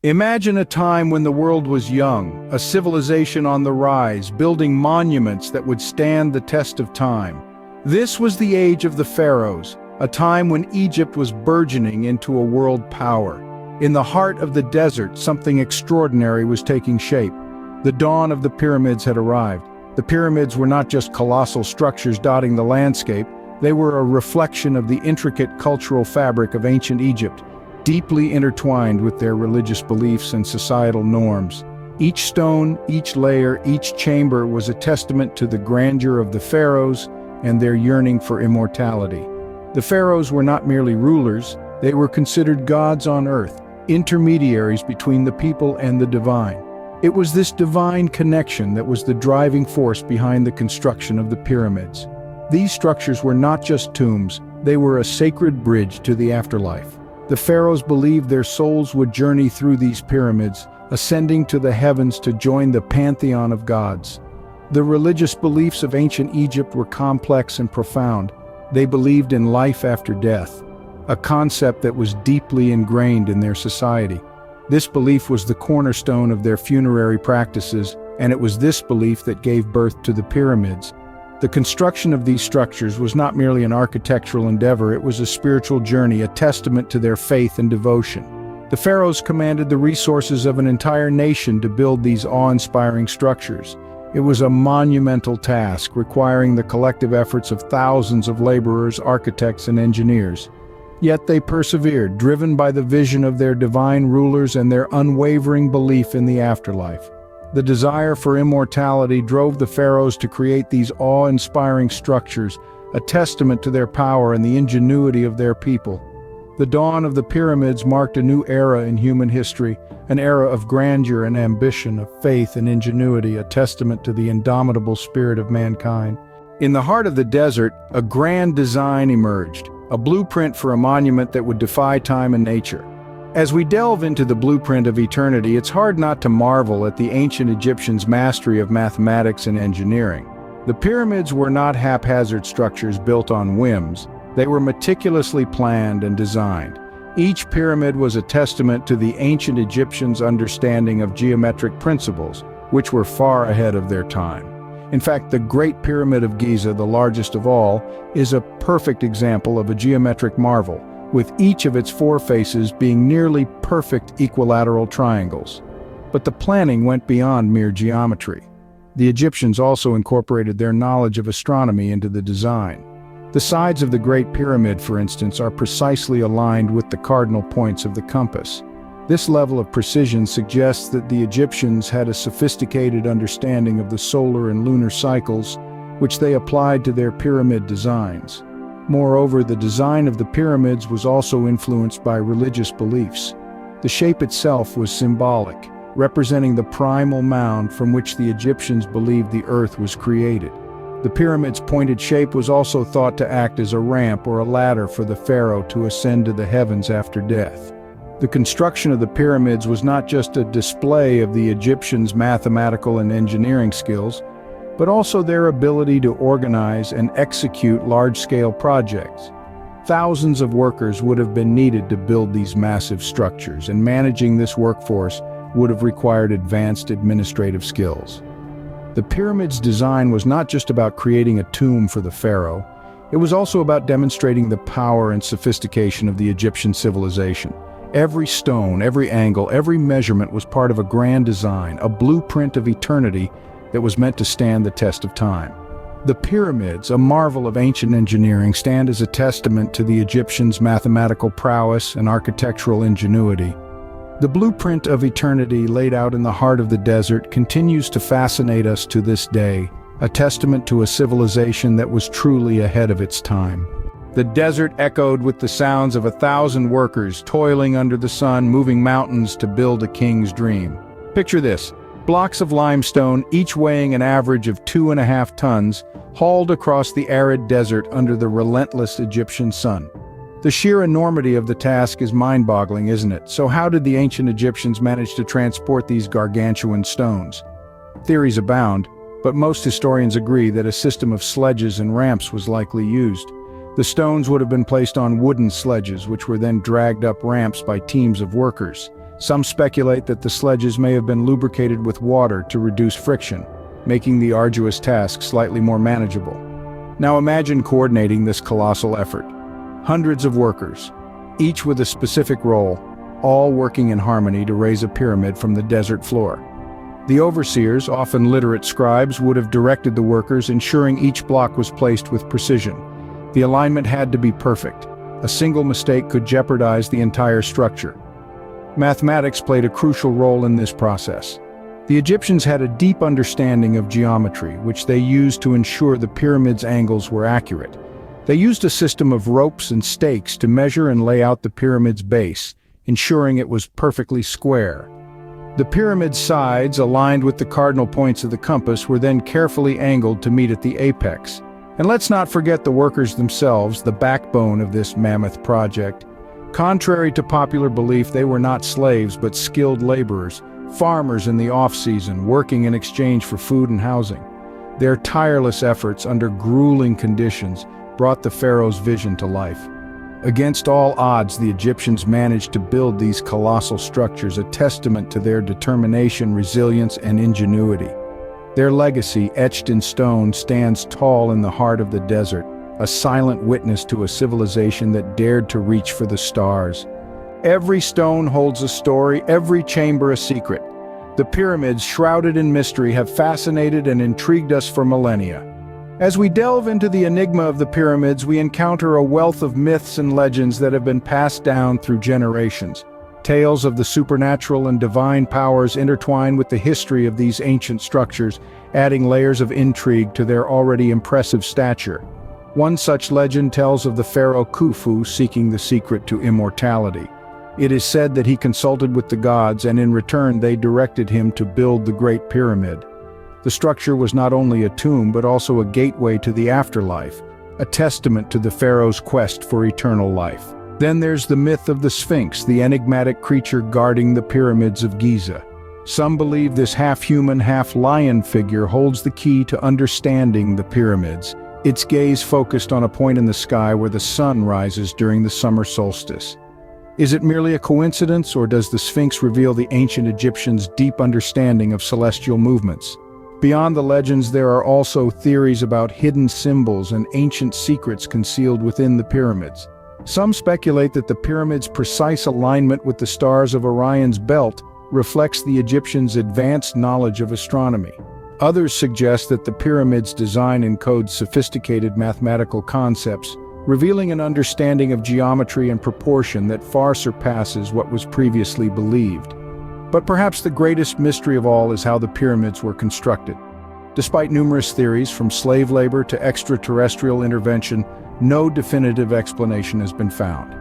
Imagine a time when the world was young, a civilization on the rise, building monuments that would stand the test of time. This was the age of the pharaohs, a time when Egypt was burgeoning into a world power. In the heart of the desert, something extraordinary was taking shape. The dawn of the pyramids had arrived. The pyramids were not just colossal structures dotting the landscape, they were a reflection of the intricate cultural fabric of ancient Egypt, deeply intertwined with their religious beliefs and societal norms. Each stone, each layer, each chamber was a testament to the grandeur of the pharaohs and their yearning for immortality. The pharaohs were not merely rulers, they were considered gods on earth, intermediaries between the people and the divine. It was this divine connection that was the driving force behind the construction of the pyramids. These structures were not just tombs, they were a sacred bridge to the afterlife. The pharaohs believed their souls would journey through these pyramids, ascending to the heavens to join the pantheon of gods. The religious beliefs of ancient Egypt were complex and profound. They believed in life after death, a concept that was deeply ingrained in their society. This belief was the cornerstone of their funerary practices, and it was this belief that gave birth to the pyramids. The construction of these structures was not merely an architectural endeavor, it was a spiritual journey, a testament to their faith and devotion. The pharaohs commanded the resources of an entire nation to build these awe-inspiring structures. It was a monumental task, requiring the collective efforts of thousands of laborers, architects, and engineers. Yet they persevered, driven by the vision of their divine rulers and their unwavering belief in the afterlife. The desire for immortality drove the pharaohs to create these awe-inspiring structures, a testament to their power and the ingenuity of their people. The dawn of the pyramids marked a new era in human history, an era of grandeur and ambition, of faith and ingenuity, a testament to the indomitable spirit of mankind. In the heart of the desert, a grand design emerged, a blueprint for a monument that would defy time and nature. As we delve into the blueprint of eternity, it's hard not to marvel at the ancient Egyptians' mastery of mathematics and engineering. The pyramids were not haphazard structures built on whims. They were meticulously planned and designed. Each pyramid was a testament to the ancient Egyptians' understanding of geometric principles, which were far ahead of their time. In fact, the Great Pyramid of Giza, the largest of all, is a perfect example of a geometric marvel, with each of its four faces being nearly perfect equilateral triangles. But the planning went beyond mere geometry. The Egyptians also incorporated their knowledge of astronomy into the design. The sides of the Great Pyramid, for instance, are precisely aligned with the cardinal points of the compass. This level of precision suggests that the Egyptians had a sophisticated understanding of the solar and lunar cycles, which they applied to their pyramid designs. Moreover, the design of the pyramids was also influenced by religious beliefs. The shape itself was symbolic, representing the primal mound from which the Egyptians believed the earth was created. The pyramid's pointed shape was also thought to act as a ramp or a ladder for the pharaoh to ascend to the heavens after death. The construction of the pyramids was not just a display of the Egyptians' mathematical and engineering skills, but also their ability to organize and execute large-scale projects. Thousands of workers would have been needed to build these massive structures, and managing this workforce would have required advanced administrative skills. The pyramid's design was not just about creating a tomb for the pharaoh, it was also about demonstrating the power and sophistication of the Egyptian civilization. Every stone, every angle, every measurement was part of a grand design, a blueprint of eternity that was meant to stand the test of time. The pyramids, a marvel of ancient engineering, stand as a testament to the Egyptians' mathematical prowess and architectural ingenuity. The blueprint of eternity laid out in the heart of the desert continues to fascinate us to this day, a testament to a civilization that was truly ahead of its time. The desert echoed with the sounds of 1,000 workers toiling under the sun, moving mountains to build a king's dream. Picture this: blocks of limestone, each weighing an average of 2.5 tons, hauled across the arid desert under the relentless Egyptian sun. The sheer enormity of the task is mind-boggling, isn't it? So how did the ancient Egyptians manage to transport these gargantuan stones? Theories abound, but most historians agree that a system of sledges and ramps was likely used. The stones would have been placed on wooden sledges, which were then dragged up ramps by teams of workers. Some speculate that the sledges may have been lubricated with water to reduce friction, making the arduous task slightly more manageable. Now imagine coordinating this colossal effort. Hundreds of workers, each with a specific role, all working in harmony to raise a pyramid from the desert floor. The overseers, often literate scribes, would have directed the workers, ensuring each block was placed with precision. The alignment had to be perfect. A single mistake could jeopardize the entire structure. Mathematics played a crucial role in this process. The Egyptians had a deep understanding of geometry, which they used to ensure the pyramid's angles were accurate. They used a system of ropes and stakes to measure and lay out the pyramid's base, ensuring it was perfectly square. The pyramid's sides, aligned with the cardinal points of the compass, were then carefully angled to meet at the apex. And let's not forget the workers themselves, the backbone of this mammoth project. Contrary to popular belief, they were not slaves but skilled laborers, farmers in the off-season, working in exchange for food and housing. Their tireless efforts under grueling conditions brought the pharaoh's vision to life. Against all odds, the Egyptians managed to build these colossal structures, a testament to their determination, resilience, and ingenuity. Their legacy, etched in stone, stands tall in the heart of the desert, a silent witness to a civilization that dared to reach for the stars. Every stone holds a story, every chamber a secret. The pyramids, shrouded in mystery, have fascinated and intrigued us for millennia. As we delve into the enigma of the pyramids, we encounter a wealth of myths and legends that have been passed down through generations. Tales of the supernatural and divine powers intertwine with the history of these ancient structures, adding layers of intrigue to their already impressive stature. One such legend tells of the pharaoh Khufu seeking the secret to immortality. It is said that he consulted with the gods, and in return they directed him to build the Great Pyramid. The structure was not only a tomb but also a gateway to the afterlife, a testament to the pharaoh's quest for eternal life. Then there's the myth of the Sphinx, the enigmatic creature guarding the pyramids of Giza. Some believe this half-human, half-lion figure holds the key to understanding the pyramids, its gaze focused on a point in the sky where the sun rises during the summer solstice. Is it merely a coincidence, or does the Sphinx reveal the ancient Egyptians' deep understanding of celestial movements? Beyond the legends, there are also theories about hidden symbols and ancient secrets concealed within the pyramids. Some speculate that the pyramid's precise alignment with the stars of Orion's belt reflects the Egyptians' advanced knowledge of astronomy. Others suggest that the pyramid's design encodes sophisticated mathematical concepts, revealing an understanding of geometry and proportion that far surpasses what was previously believed. But perhaps the greatest mystery of all is how the pyramids were constructed. Despite numerous theories, from slave labor to extraterrestrial intervention, no definitive explanation has been found.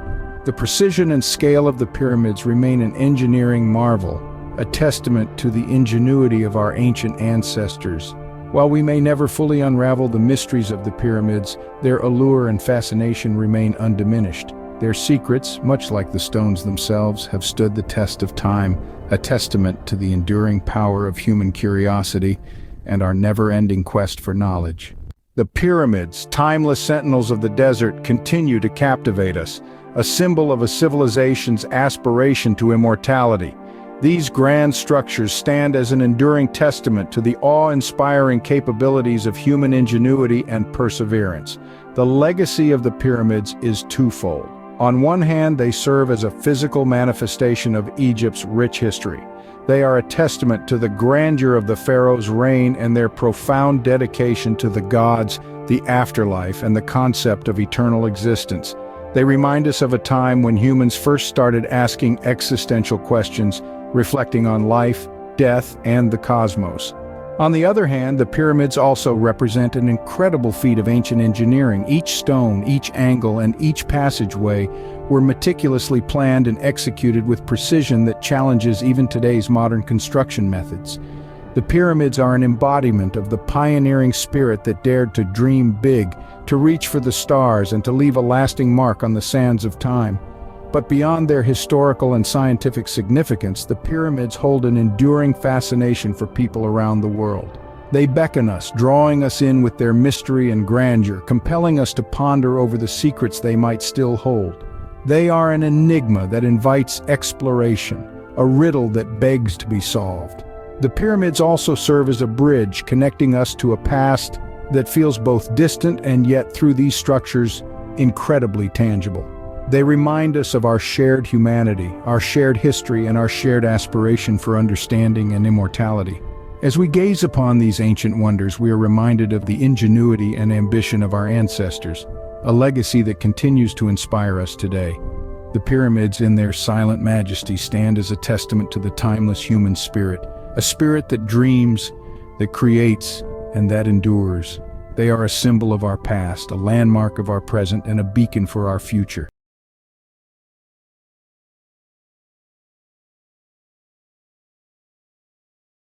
The precision and scale of the pyramids remain an engineering marvel, a testament to the ingenuity of our ancient ancestors. While we may never fully unravel the mysteries of the pyramids, their allure and fascination remain undiminished. Their secrets, much like the stones themselves, have stood the test of time, a testament to the enduring power of human curiosity and our never-ending quest for knowledge. The pyramids, timeless sentinels of the desert, continue to captivate us, a symbol of a civilization's aspiration to immortality. These grand structures stand as an enduring testament to the awe-inspiring capabilities of human ingenuity and perseverance. The legacy of the pyramids is twofold. On one hand, they serve as a physical manifestation of Egypt's rich history. They are a testament to the grandeur of the pharaoh's reign and their profound dedication to the gods, the afterlife, and the concept of eternal existence. They remind us of a time when humans first started asking existential questions, reflecting on life, death, and the cosmos. On the other hand, the pyramids also represent an incredible feat of ancient engineering. Each stone, each angle, and each passageway were meticulously planned and executed with precision that challenges even today's modern construction methods. The pyramids are an embodiment of the pioneering spirit that dared to dream big, to reach for the stars, and to leave a lasting mark on the sands of time. But beyond their historical and scientific significance, the pyramids hold an enduring fascination for people around the world. They beckon us, drawing us in with their mystery and grandeur, compelling us to ponder over the secrets they might still hold. They are an enigma that invites exploration, a riddle that begs to be solved. The pyramids also serve as a bridge connecting us to a past that feels both distant and yet, through these structures, incredibly tangible. They remind us of our shared humanity, our shared history, and our shared aspiration for understanding and immortality. As we gaze upon these ancient wonders, we are reminded of the ingenuity and ambition of our ancestors, a legacy that continues to inspire us today. The pyramids, in their silent majesty, stand as a testament to the timeless human spirit, a spirit that dreams, that creates, and that endures. They are a symbol of our past, a landmark of our present, and a beacon for our future.